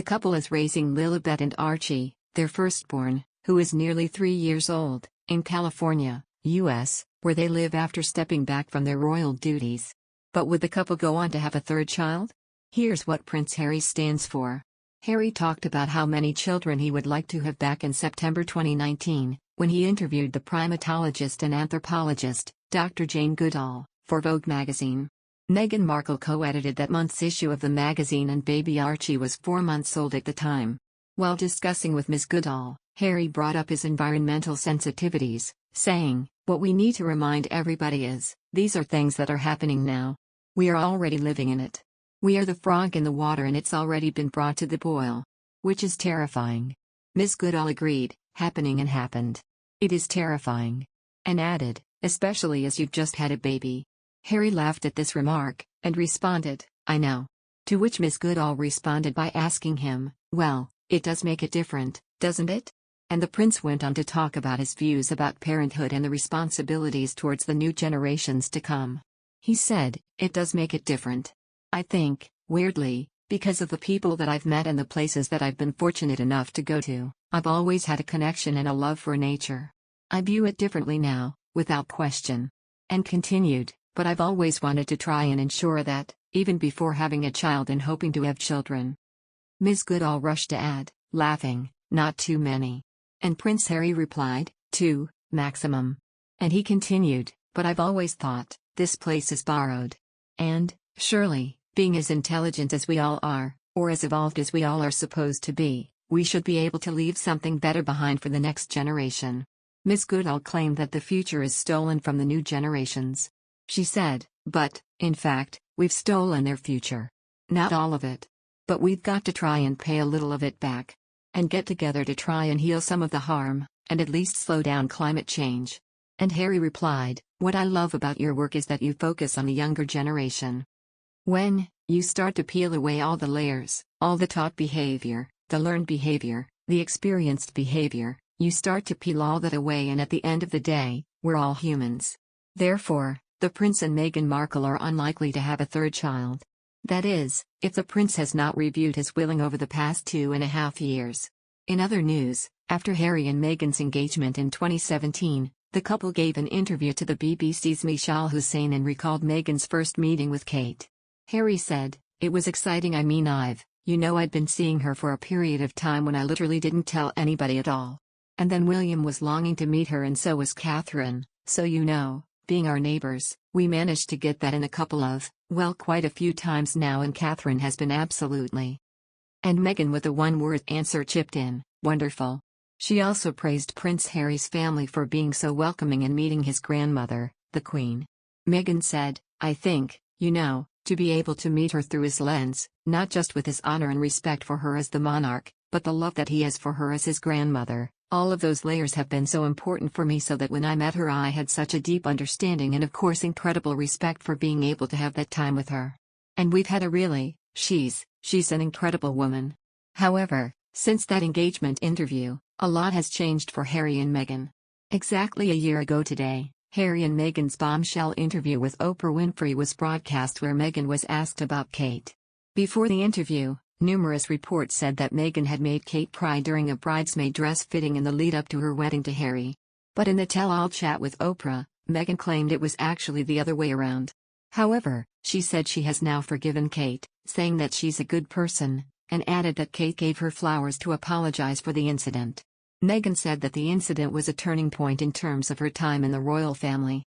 couple is raising Lilibet and Archie, their firstborn, who is nearly 3 years old, in California, U.S., where they live after stepping back from their royal duties. But would the couple go on to have a third child? Here's what Prince Harry stands for. Harry talked about how many children he would like to have back in September 2019, when he interviewed the primatologist and anthropologist, Dr. Jane Goodall, for Vogue magazine. Meghan Markle co-edited that month's issue of the magazine, and baby Archie was 4 months old at the time. While discussing with Ms. Goodall, Harry brought up his environmental sensitivities, saying, "What we need to remind everybody is, these are things that are happening now. We are already living in it. We are the frog in the water and it's already been brought to the boil. Which is terrifying." Ms. Goodall agreed, happening and happened. It is terrifying. And added, especially as you've just had a baby. Harry laughed at this remark, and responded, "I know." To which Ms. Goodall responded by asking him, "Well, it does make it different, doesn't it?" And the prince went on to talk about his views about parenthood and the responsibilities towards the new generations to come. He said, "It does make it different. I think, weirdly, because of the people that I've met and the places that I've been fortunate enough to go to, I've always had a connection and a love for nature. I view it differently now, without question." And continued, "But I've always wanted to try and ensure that, even before having a child and hoping to have children." Ms. Goodall rushed to add, laughing, "Not too many." And Prince Harry replied, "2, maximum." And he continued, "But I've always thought, this place is borrowed. And, surely, being as intelligent as we all are, or as evolved as we all are supposed to be, we should be able to leave something better behind for the next generation." Ms. Goodall claimed that the future is stolen from the new generations. She said, "But, in fact, we've stolen their future. Not all of it. But we've got to try and pay a little of it back. And get together to try and heal some of the harm, and at least slow down climate change." And Harry replied, "What I love about your work is that you focus on the younger generation. When you start to peel away all the layers, all the taught behavior, the learned behavior, the experienced behavior, you start to peel all that away, and at the end of the day, we're all humans. Therefore, the Prince and Meghan Markle are unlikely to have a third child. That is, if the Prince has not reviewed his willing over the past 2.5 years. In other news, after Harry and Meghan's engagement in 2017, the couple gave an interview to the BBC's Michelle Hussein and recalled Meghan's first meeting with Kate. Harry said, "It was exciting. I'd been seeing her for a period of time when I literally didn't tell anybody at all. And then William was longing to meet her, and so was Catherine, so being our neighbors, we managed to get that in quite a few times now, and Catherine has been absolutely..." And Meghan, with a one-word answer, chipped in, "Wonderful." She also praised Prince Harry's family for being so welcoming and meeting his grandmother, the Queen. Meghan said, "I think, to be able to meet her through his lens, not just with his honor and respect for her as the monarch, but the love that he has for her as his grandmother, all of those layers have been so important for me, so that when I met her I had such a deep understanding and of course incredible respect for being able to have that time with her. And we've had she's an incredible woman." However, since that engagement interview, a lot has changed for Harry and Meghan. Exactly a year ago today, Harry and Meghan's bombshell interview with Oprah Winfrey was broadcast, where Meghan was asked about Kate. Before the interview, numerous reports said that Meghan had made Kate cry during a bridesmaid dress fitting in the lead-up to her wedding to Harry. But in the tell-all chat with Oprah, Meghan claimed it was actually the other way around. However, she said she has now forgiven Kate, saying that she's a good person, and added that Kate gave her flowers to apologize for the incident. Meghan said that the incident was a turning point in terms of her time in the royal family.